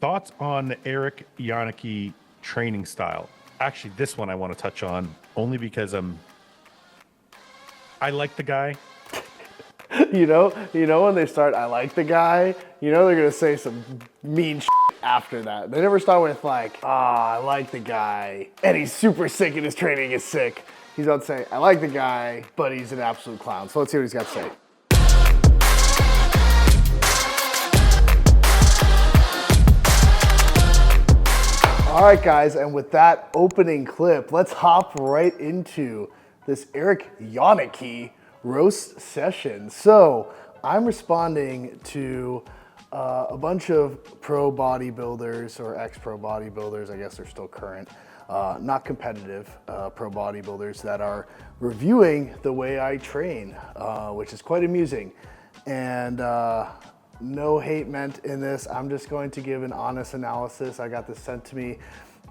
Thoughts on the Eric Yanaki training style? Actually, this one I want to touch on only because I like the guy. You know when they start, I like the guy, they're going to say some mean shit after that. They never start with like, I like the guy, and he's super sick and his training is sick. He's about to say, I like the guy, but he's an absolute clown. So let's see what he's got to say. All right, guys, and with that opening clip, let's hop right into this Eric Yanaki roast session. So I'm responding to a bunch of pro bodybuilders or ex-pro bodybuilders, I guess they're still current, not competitive pro bodybuilders that are reviewing the way I train, which is quite amusing. And no hate meant in this. I'm just going to give an honest analysis. I got this sent to me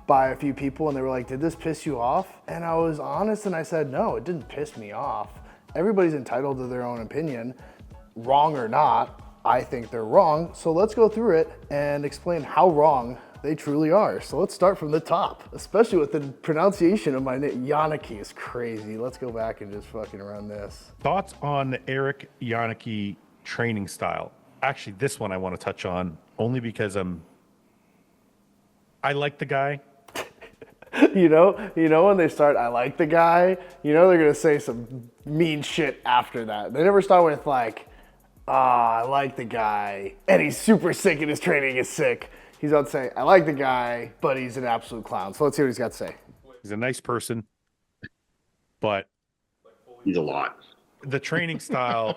by a few people and they were like, did this piss you off? And I was honest and I said, no, it didn't piss me off. Everybody's entitled to their own opinion, wrong or not. I think they're wrong. So let's go through it and explain how wrong they truly are. So let's start from the top, especially with the pronunciation of my name. Yanaki is crazy. Let's go back and just fucking run this. Thoughts on the Eric Yanaki training style? Actually, this one I want to touch on only because I like the guy. You know when they start, I like the guy, they're going to say some mean shit after that. They never start with like, I like the guy, and he's super sick and his training is sick. He's about to say, I like the guy, but he's an absolute clown. So let's see what he's got to say. He's a nice person, but he's a lot. The training style,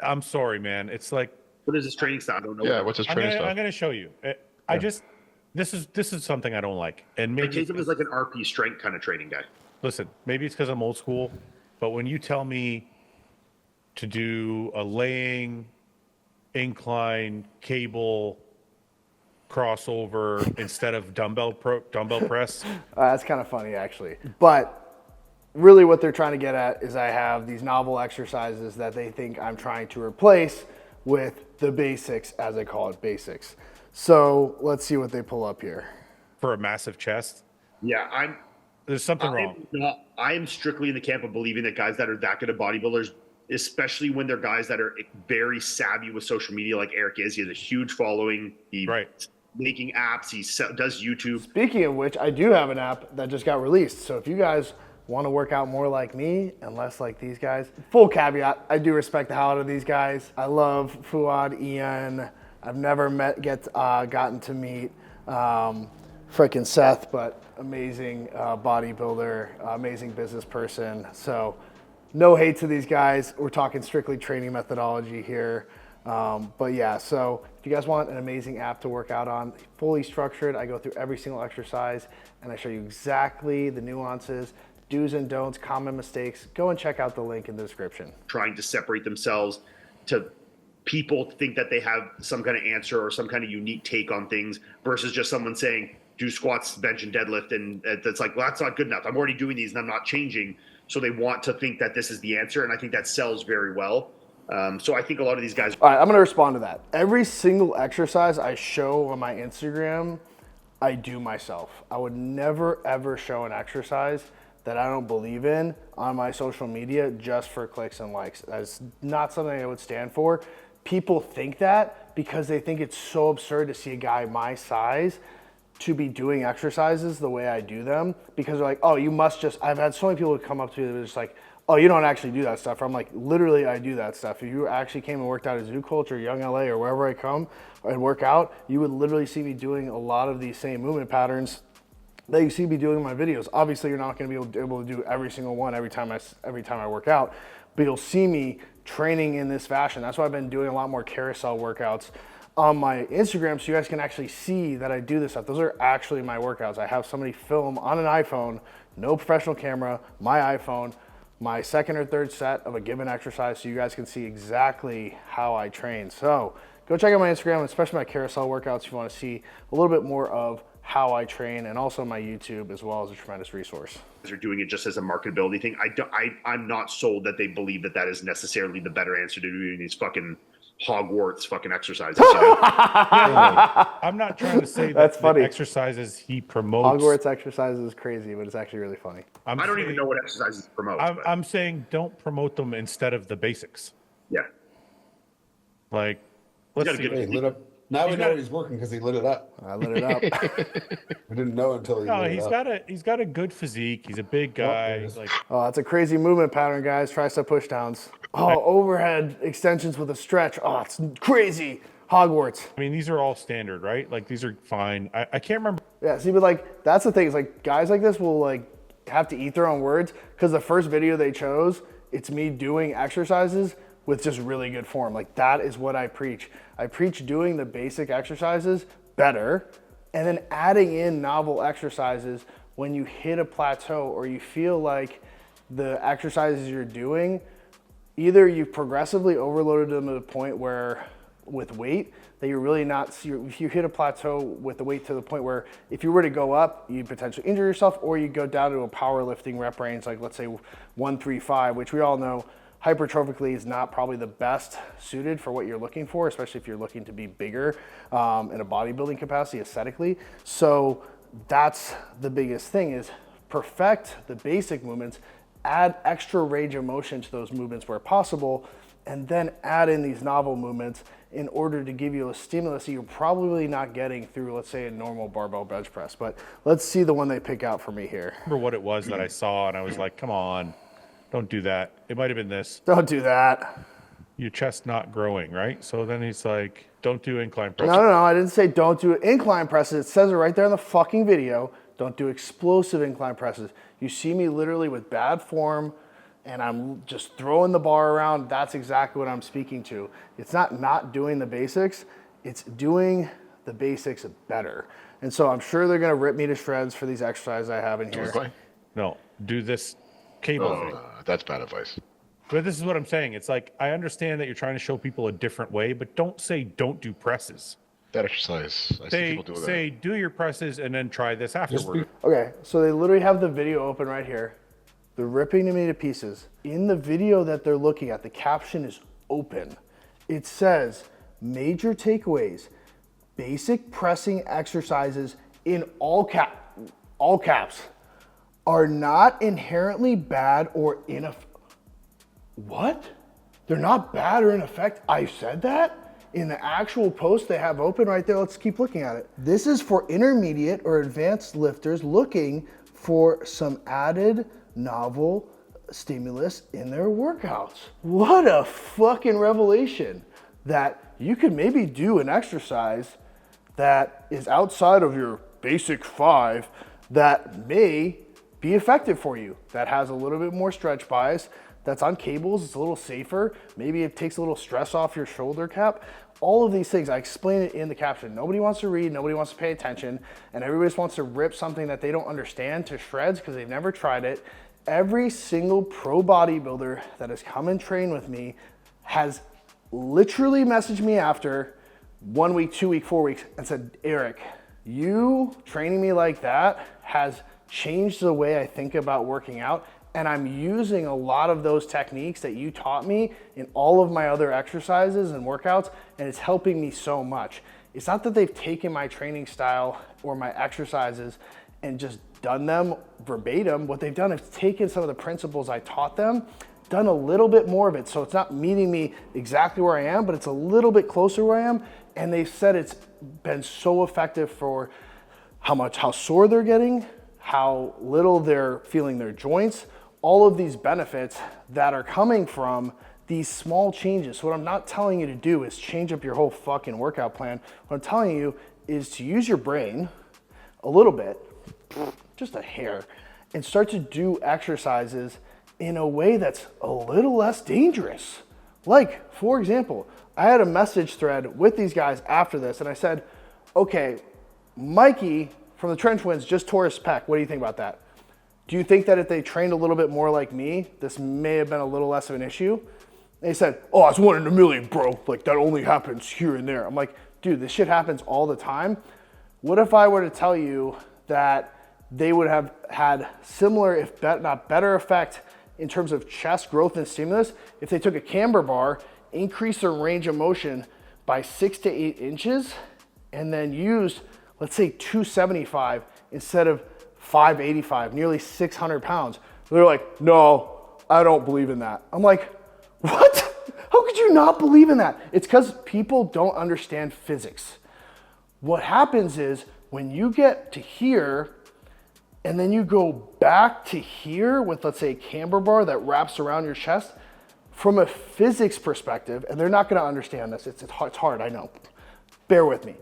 I'm sorry, man. It's like, what is his training style? I don't know. Yeah, what's his training style? I'm going to show you. This is something I don't like. And maybe Casey was like an RP strength kind of training guy. Listen, maybe it's because I'm old school, but when you tell me to do a laying, incline, cable, crossover instead of dumbbell press. That's kind of funny, actually. But really what they're trying to get at is I have these novel exercises that they think I'm trying to replace with the basics, as I call it, basics. So let's see what they pull up here. For a massive chest? Yeah, there's something wrong. I am strictly in the camp of believing that guys that are that good at bodybuilders, especially when they're guys that are very savvy with social media like Eric is. He has a huge following. He's making apps. He does YouTube. Speaking of which, I do have an app that just got released. So if you guys want to work out more like me and less like these guys, full caveat, I do respect the hell out of these guys. I love Fouad, Ian. I've never gotten to meet frickin' Seth, but amazing bodybuilder, amazing business person. So no hate to these guys. We're talking strictly training methodology here. But yeah, so if you guys want an amazing app to work out on, fully structured, I go through every single exercise and I show you exactly the nuances, do's and don'ts, common mistakes. Go and check out the link in the description. Trying to separate themselves to people think that they have some kind of answer or some kind of unique take on things versus just someone saying, do squats, bench, and deadlift. And that's like, well, that's not good enough. I'm already doing these and I'm not changing. So they want to think that this is the answer. And I think that sells very well. So I think a lot of these guys. All right, I'm going to respond to that. Every single exercise I show on my Instagram, I do myself. I would never, ever show an exercise that I don't believe in on my social media just for clicks and likes. That's not something I would stand for. People think that because they think it's so absurd to see a guy my size to be doing exercises the way I do them, because they're like, oh, you must just, I've had so many people come up to me that are just like, oh, you don't actually do that stuff. I'm like, literally, I do that stuff. If you actually came and worked out at Zoo Culture, Young LA, or wherever I come and work out, you would literally see me doing a lot of these same movement patterns that you see me doing in my videos. Obviously, you're not going to be able to do every single one every time I work out, but you'll see me training in this fashion. That's why I've been doing a lot more carousel workouts on my Instagram, so you guys can actually see that I do this stuff. Those are actually my workouts. I have somebody film on an iPhone, no professional camera, my iPhone, my second or third set of a given exercise, so you guys can see exactly how I train. So go check out my Instagram, especially my carousel workouts, if you want to see a little bit more of how I train, and also my YouTube as well as a tremendous resource. They're doing it just as a marketability thing. I'm not sold that they believe that that is necessarily the better answer to doing these fucking Hogwarts fucking exercises. You know? I'm not trying to say that That's funny. the exercises he promotes. Hogwarts exercises is crazy, but it's actually really funny. I don't even know what exercises he promotes. I'm saying don't promote them instead of the basics. Yeah. Like, He's let's got a see. good He lit up. Now we know he's working because he lit it up. I lit it up. We didn't know until he No, lit it up. he's got a good physique. He's a big guy. is. Like, Oh, that's a crazy movement pattern, guys. Tricep pushdowns. Oh, overhead extensions with a stretch. Oh, it's crazy. Hogwarts. I mean, these are all standard, right? Like, these are fine. I can't remember. Yeah, see, but like, that's the thing. Is like, guys like this will like have to eat their own words because the first video they chose, it's me doing exercises with just really good form. Like, that is what I preach. I preach doing the basic exercises better and then adding in novel exercises when you hit a plateau or you feel like the exercises you're doing, either you've progressively overloaded them to the point where with weight that you're really not, if you hit a plateau with the weight to the point where if you were to go up, you potentially injure yourself, or you go down to a powerlifting rep range, like let's say 135, which we all know hypertrophically is not probably the best suited for what you're looking for, especially if you're looking to be bigger in a bodybuilding capacity aesthetically. So that's the biggest thing, is perfect the basic movements, add extra range of motion to those movements where possible, and then add in these novel movements in order to give you a stimulus that you're probably not getting through, let's say, a normal barbell bench press. But let's see the one they pick out for me here. Remember what it was that I saw, and I was like, come on, don't do that. It might have been this. Don't do that. Your chest not growing, right? So then he's like, don't do incline press. No, I didn't say don't do incline presses. It says it right there in the fucking video. Don't do explosive incline presses. You see me literally with bad form and I'm just throwing the bar around. That's exactly what I'm speaking to. It's not doing the basics. It's doing the basics better. And so I'm sure they're going to rip me to shreds for these exercises I have in here. Incline? No, do this cable thing. That's bad advice. But this is what I'm saying. It's like, I understand that you're trying to show people a different way, but don't say don't do presses. That exercise, I see people do Say do your presses and then try this afterward. Okay, so they literally have the video open right here. They're ripping me to pieces. In the video that they're looking at, the caption is open. It says, major takeaways, basic pressing exercises in all caps are not inherently bad or ineffective. What? They're not bad or ineffective? I said that? In the actual post they have open right there, let's keep looking at it. This is for intermediate or advanced lifters looking for some added novel stimulus in their workouts. What a fucking revelation that you could maybe do an exercise that is outside of your basic 5 that may be effective for you, that has a little bit more stretch bias, that's on cables, it's a little safer, maybe it takes a little stress off your shoulder cap. All of these things, I explain it in the caption. Nobody wants to read, nobody wants to pay attention, and everybody just wants to rip something that they don't understand to shreds because they've never tried it. Every single pro bodybuilder that has come and trained with me has literally messaged me after 1 week, 2 week, 4 weeks and said, Eric, you training me like that has changed the way I think about working out. And I'm using a lot of those techniques that you taught me in all of my other exercises and workouts, and it's helping me so much. It's not that they've taken my training style or my exercises and just done them verbatim. What they've done is taken some of the principles I taught them, done a little bit more of it. So it's not meeting me exactly where I am, but it's a little bit closer where I am. And they said it's been so effective for how sore they're getting, how little they're feeling their joints, all of these benefits that are coming from these small changes. So what I'm not telling you to do is change up your whole fucking workout plan. What I'm telling you is to use your brain a little bit, just a hair, and start to do exercises in a way that's a little less dangerous. Like, for example, I had a message thread with these guys after this, and I said, okay, Mikey from the Trench Winds just tore his pec. What do you think about that? Do you think that if they trained a little bit more like me, this may have been a little less of an issue? And he said, oh, it's 1 in a million, bro. Like, that only happens here and there. I'm like, dude, this shit happens all the time. What if I were to tell you that they would have had similar, if not better effect in terms of chest growth and stimulus if they took a camber bar increase their range of motion by 6 to 8 inches and then used, let's say 275 instead of 585, nearly 600 pounds. They're like, no, I don't believe in that. I'm like, what? How could you not believe in that? It's because people don't understand physics. What happens is when you get to here and then you go back to here with, let's say, a camber bar that wraps around your chest, from a physics perspective, and they're not gonna understand this, it's hard, I know. Bear with me.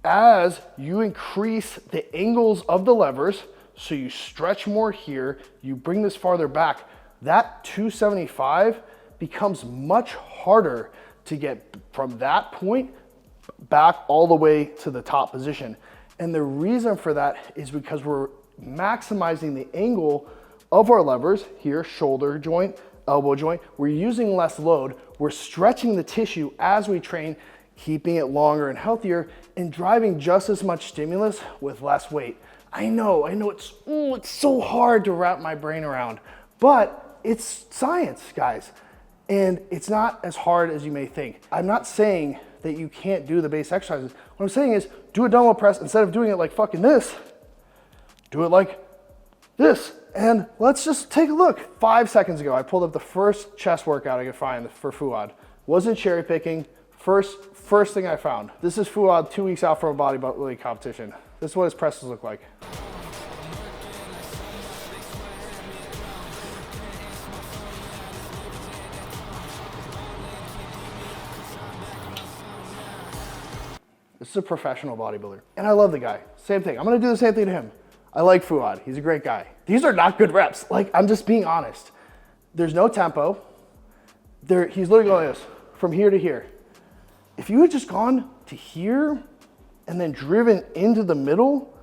As you increase the angles of the levers, so you stretch more here, you bring this farther back, that 275 becomes much harder to get from that point back all the way to the top position. And the reason for that is because we're maximizing the angle of our levers here, shoulder joint, elbow joint. We're using less load. We're stretching the tissue as we train, keeping it longer and healthier, and driving just as much stimulus with less weight. I know it's so hard to wrap my brain around, but it's science, guys. And it's not as hard as you may think. I'm not saying that you can't do the base exercises. What I'm saying is do a dumbbell press instead of doing it like fucking this, do it like this. And let's just take a look. 5 seconds ago, I pulled up the first chest workout I could find for Fouad. Wasn't cherry picking, first thing I found. This is Fouad 2 weeks out from a bodybuilding competition. This is what his presses look like. This is a professional bodybuilder. And I love the guy. Same thing. I'm gonna do the same thing to him. I like Fouad. He's a great guy. These are not good reps. Like, I'm just being honest. There's no tempo. He's literally going like this, from here to here. If you had just gone to here and then driven into the middle,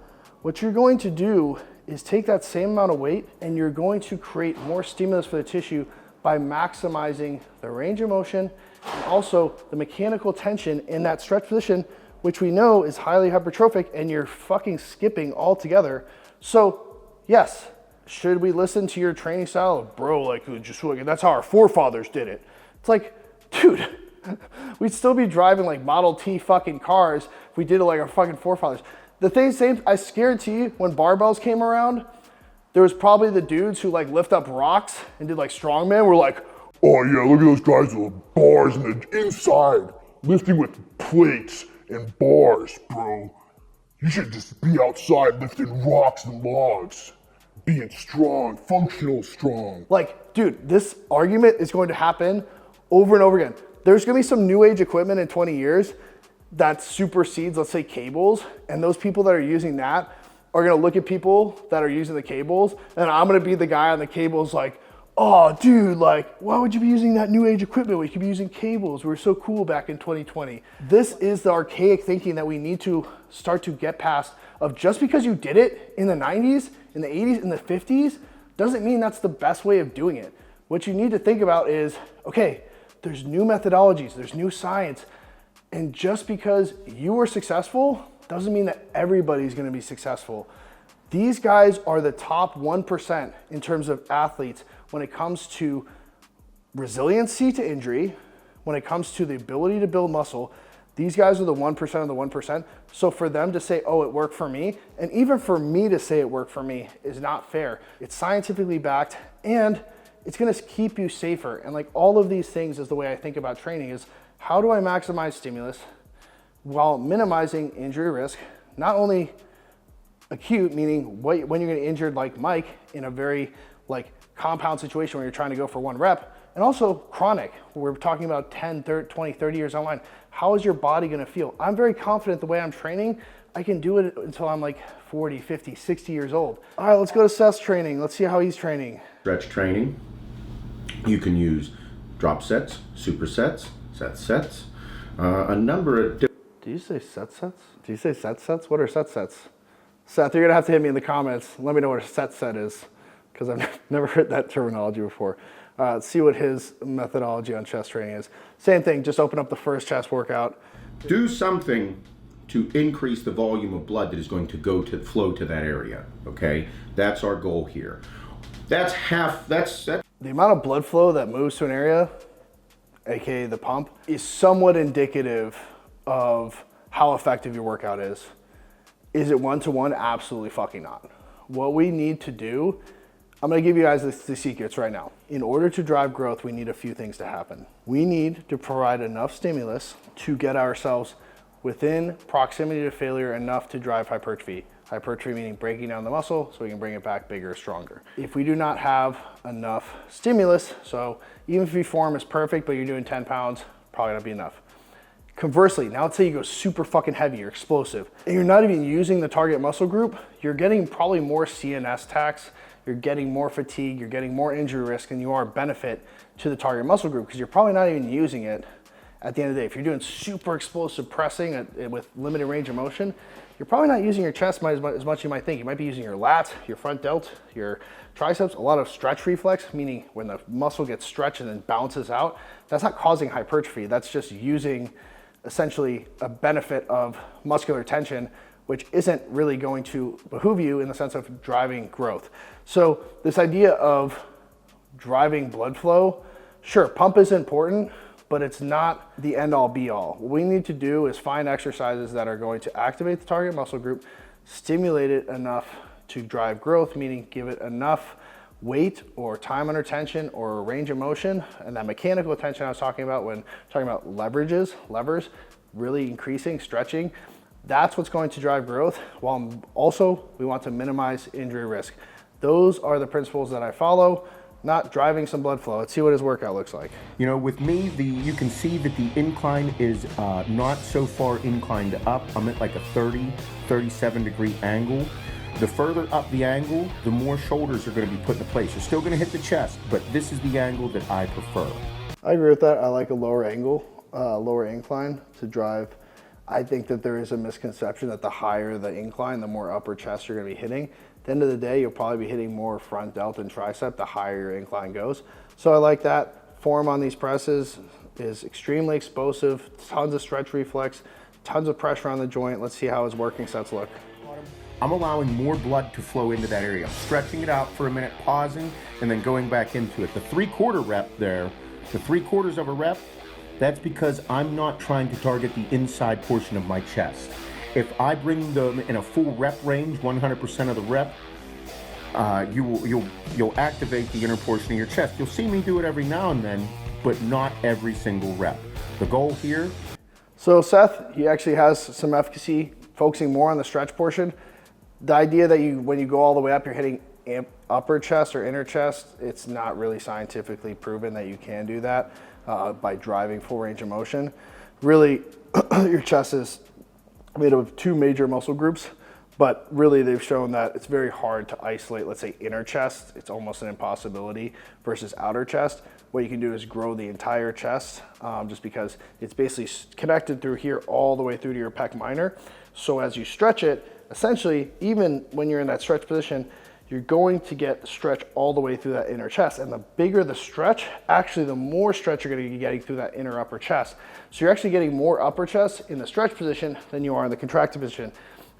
what you're going to do is take that same amount of weight and you're going to create more stimulus for the tissue by maximizing the range of motion and also the mechanical tension in that stretch position, which we know is highly hypertrophic, and you're fucking skipping altogether. So yes, should we listen to your training style? Bro, like, just like, that's how our forefathers did it. It's like, dude, we'd still be driving like Model T fucking cars if we did it like our fucking forefathers. The thing, same, I guarantee you, when barbells came around, there was probably the dudes who like lift up rocks and did like strongman were like, oh yeah, look at those guys with bars in the inside, lifting with plates and bars, bro. You should just be outside lifting rocks and logs, being strong, functional strong. Like, dude, this argument is going to happen over and over again. There's gonna be some new age equipment in 20 years that supersedes, let's say, cables, and those people that are using that are gonna look at people that are using the cables, and I'm gonna be the guy on the cables like, oh, dude, like, why would you be using that new age equipment when you could be using cables? We were so cool back in 2020. This is the archaic thinking that we need to start to get past, of just because you did it in the 90s, in the 80s, in the 50s, doesn't mean that's the best way of doing it. What you need to think about is, okay, there's new methodologies, there's new science, and just because you were successful doesn't mean that everybody's gonna be successful. These guys are the top 1% in terms of athletes when it comes to resiliency to injury, when it comes to the ability to build muscle. These guys are the 1% of the 1%. So for them to say, oh, it worked for me, and even for me to say it worked for me, is not fair. It's scientifically backed, and it's gonna keep you safer. And like, all of these things is the way I think about training, is how do I maximize stimulus while minimizing injury risk, not only acute, meaning when you're gonna get injured like Mike in a very like compound situation where you're trying to go for one rep, and also chronic. We're talking about 10, 30, 20, 30 years online. How is your body gonna feel? I'm very confident the way I'm training, I can do it until I'm like 40, 50, 60 years old. All right, let's go to Seth's training. Let's see how he's training. Stretch training. You can use drop sets, supersets, set sets, a number of different. Do you say set sets? Do you say set sets? What are set sets? Seth, you're gonna have to hit me in the comments. Let me know what a set set is, because I've never heard that terminology before. See what his methodology on chest training is. Same thing, just open up the first chest workout. Do something to increase the volume of blood that is going to go to flow to that area, okay? That's our goal here. That's the amount of blood flow that moves to an area, aka the pump, is somewhat indicative of how effective your workout is. Is it one-to-one? Absolutely fucking not. What we need to do, I'm gonna give you guys the secrets right now. In order to drive growth, we need a few things to happen. We need to provide enough stimulus to get ourselves within proximity to failure enough to drive hypertrophy. Hypertrophy meaning breaking down the muscle so we can bring it back bigger, stronger. If we do not have enough stimulus, so even if your form is perfect, but you're doing 10 pounds, probably not be enough. Conversely, now let's say you go super fucking heavy, you're explosive, and you're not even using the target muscle group, you're getting probably more CNS tax, you're getting more fatigue, you're getting more injury risk than you are benefit to the target muscle group because you're probably not even using it at the end of the day. If you're doing super explosive pressing with limited range of motion, you're probably not using your chest as much as you might think. You might be using your lats, your front delt, your triceps, a lot of stretch reflex, meaning when the muscle gets stretched and then bounces out, that's not causing hypertrophy. That's just using essentially a benefit of muscular tension, which isn't really going to behoove you in the sense of driving growth. So this idea of driving blood flow, sure, pump is important, but it's not the end all be all. What we need to do is find exercises that are going to activate the target muscle group, stimulate it enough to drive growth, meaning give it enough weight or time under tension or range of motion. And that mechanical tension I was talking about when talking about levers, really increasing, stretching, that's what's going to drive growth, while also we want to minimize injury risk. Those are the principles that I follow, not driving some blood flow. Let's see what his workout looks like. You know, with me, you can see that the incline is not so far inclined up. I'm at like a 37 degree angle. The further up the angle, the more shoulders are going to be put into place. You're still going to hit the chest, but this is the angle that I prefer. I agree with that. I like a lower angle, lower incline to drive. I think that there is a misconception that the higher the incline, the more upper chest you're going to be hitting. At the end of the day, you'll probably be hitting more front delt and tricep the higher your incline goes. So I like that. Form on these presses is extremely explosive, tons of stretch reflex, tons of pressure on the joint. Let's see how his working sets look. I'm allowing more blood to flow into that area. I'm stretching it out for a minute, pausing, and then going back into it. The 3/4 rep there, the 3/4 of a rep, that's because I'm not trying to target the inside portion of my chest. If I bring them in a full rep range, 100% of the rep, you'll activate the inner portion of your chest. You'll see me do it every now and then, but not every single rep. The goal here. So Seth, he actually has some efficacy focusing more on the stretch portion. The idea that when you go all the way up, you're hitting upper chest or inner chest, it's not really scientifically proven that you can do that by driving full range of motion. Really, your chest is made up of two major muscle groups, but really they've shown that it's very hard to isolate, let's say, inner chest. It's almost an impossibility versus outer chest. What you can do is grow the entire chest just because it's basically connected through here all the way through to your pec minor. So as you stretch it, essentially, even when you're in that stretch position, you're going to get stretch all the way through that inner chest. And the bigger the stretch, actually the more stretch you're gonna be getting through that inner upper chest. So you're actually getting more upper chest in the stretch position than you are in the contracted position.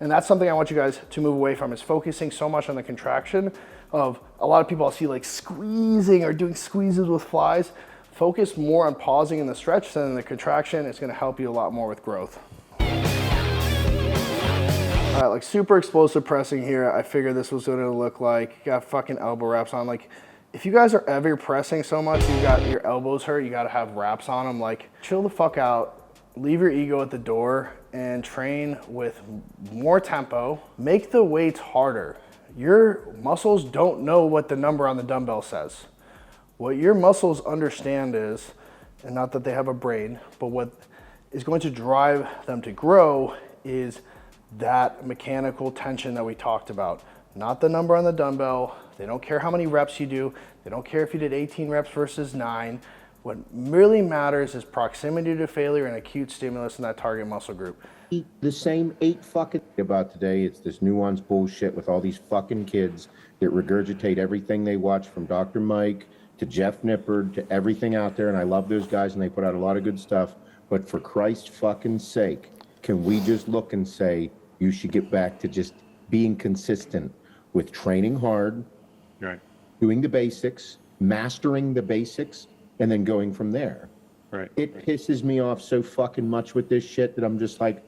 And that's something I want you guys to move away from, is focusing so much on the contraction of a lot of people I'll see like squeezing or doing squeezes with flies. Focus more on pausing in the stretch than in the contraction. It's gonna help you a lot more with growth. All right, like super explosive pressing here. I figured this was what it would look like. You got fucking elbow wraps on. Like, if you guys are ever pressing so much, you got your elbows hurt, you gotta have wraps on them. Like, chill the fuck out, leave your ego at the door, and train with more tempo. Make the weights harder. Your muscles don't know what the number on the dumbbell says. What your muscles understand is, and not that they have a brain, but what is going to drive them to grow is that mechanical tension that we talked about, not the number on the dumbbell. They don't care how many reps you do. They don't care if you did 18 reps versus 9. What really matters is proximity to failure and acute stimulus in that target muscle group. Eat the same 8 fucking about today. It's this Nuance bullshit with all these fucking kids that regurgitate everything they watch, from Dr. Mike to Jeff Nippard to everything out there. And I love those guys and they put out a lot of good stuff. But for Christ's fucking sake, can we just look and say, you should get back to just being consistent with training hard, Right. doing the basics, mastering the basics, and then going from there. Right. It pisses me off so fucking much with this shit that I'm just like,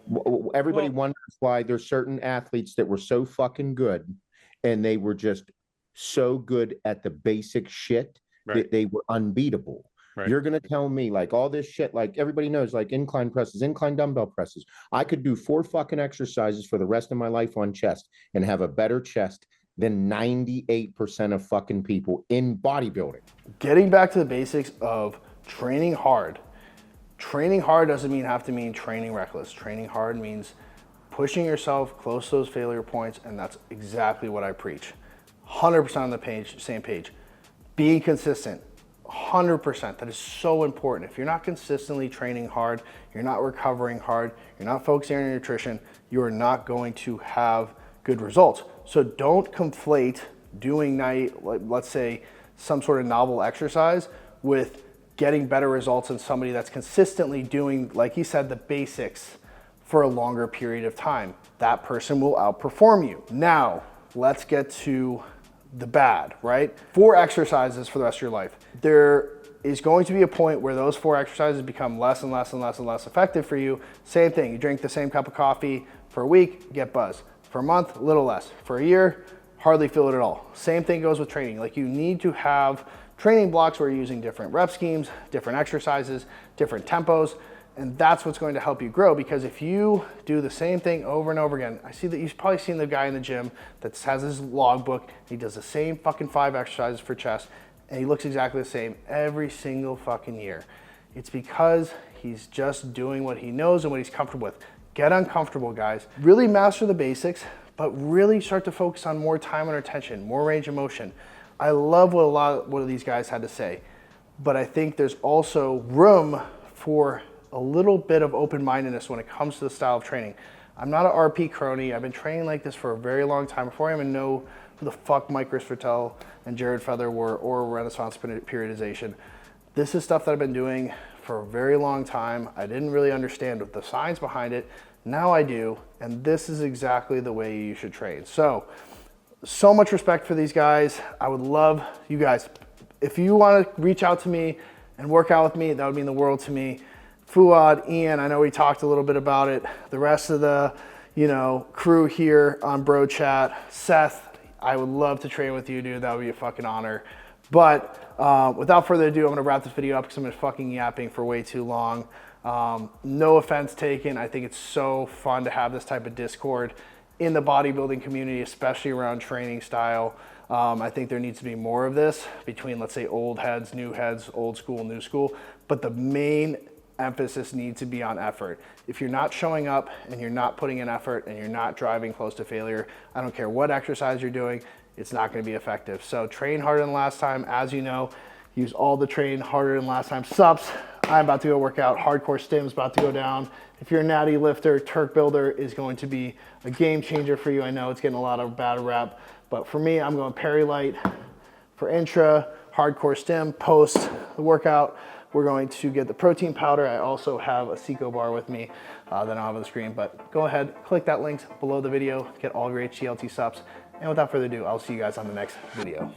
everybody Well- wonders why there's certain athletes that were so fucking good and they were just so good at the basic shit Right. that they were unbeatable. Right. You're going to tell me like all this shit, like everybody knows, like incline presses, incline dumbbell presses. I could do 4 fucking exercises for the rest of my life on chest and have a better chest than 98% of fucking people in bodybuilding. Getting back to the basics of training hard. Training hard doesn't have to mean training reckless. Training hard means pushing yourself close to those failure points, and that's exactly what I preach. 100% on the page, same page. Being consistent, 100%. That is so important. If you're not consistently training hard, you're not recovering hard, you're not focusing on your nutrition, you are not going to have good results. So don't conflate doing let's say some sort of novel exercise with getting better results in somebody that's consistently doing, like he said, the basics for a longer period of time. That person will outperform you. Now, let's get to the bad, right? 4 exercises for the rest of your life. There is going to be a point where those 4 exercises become less and less and less and less effective for you. Same thing, you drink the same cup of coffee for a week, get buzzed. For a month, a little less. For a year, hardly feel it at all. Same thing goes with training. Like, you need to have training blocks where you're using different rep schemes, different exercises, different tempos, and that's what's going to help you grow. Because if you do the same thing over and over again, I see that you've probably seen the guy in the gym that has his logbook, he does the same fucking 5 exercises for chest, and he looks exactly the same every single fucking year. It's because he's just doing what he knows and what he's comfortable with. Get uncomfortable, guys. Really master the basics, but really start to focus on more time under tension, more range of motion. I love what these guys had to say, but I think there's also room for a little bit of open-mindedness when it comes to the style of training. I'm not an RP crony. I've been training like this for a very long time before I even know who the fuck Mike Risfertel and Jared Feather were, or Renaissance periodization. This is stuff that I've been doing for a very long time. I didn't really understand the science behind it. Now I do, and this is exactly the way you should train. So much respect for these guys. I would love you guys, if you want to reach out to me and work out with me, that would mean the world to me. Fouad, Ian, I know we talked a little bit about it. The rest of the, crew here on Bro Chat. Seth, I would love to train with you, dude. That would be a fucking honor. But without further ado, I'm gonna wrap this video up because I've been fucking yapping for way too long. No offense taken. I think it's so fun to have this type of Discord in the bodybuilding community, especially around training style. I think there needs to be more of this between, let's say, old heads, new heads, old school, new school. But the main emphasis needs to be on effort. If you're not showing up and you're not putting in effort and you're not driving close to failure, I don't care what exercise you're doing, it's not going to be effective. So train harder than last time. As you know, use all the train harder than last time subs. I'm about to go work out. Hardcore stim's about to go down. If you're a natty lifter, Turk Builder is going to be a game changer for you. I know it's getting a lot of bad rep, but for me, I'm going Perry Light for intra, hardcore stim. Post the workout, we're going to get the protein powder. I also have a Seco bar with me that I don't have on the screen, but go ahead, click that link below the video, get all of your HGLT subs. And without further ado, I'll see you guys on the next video.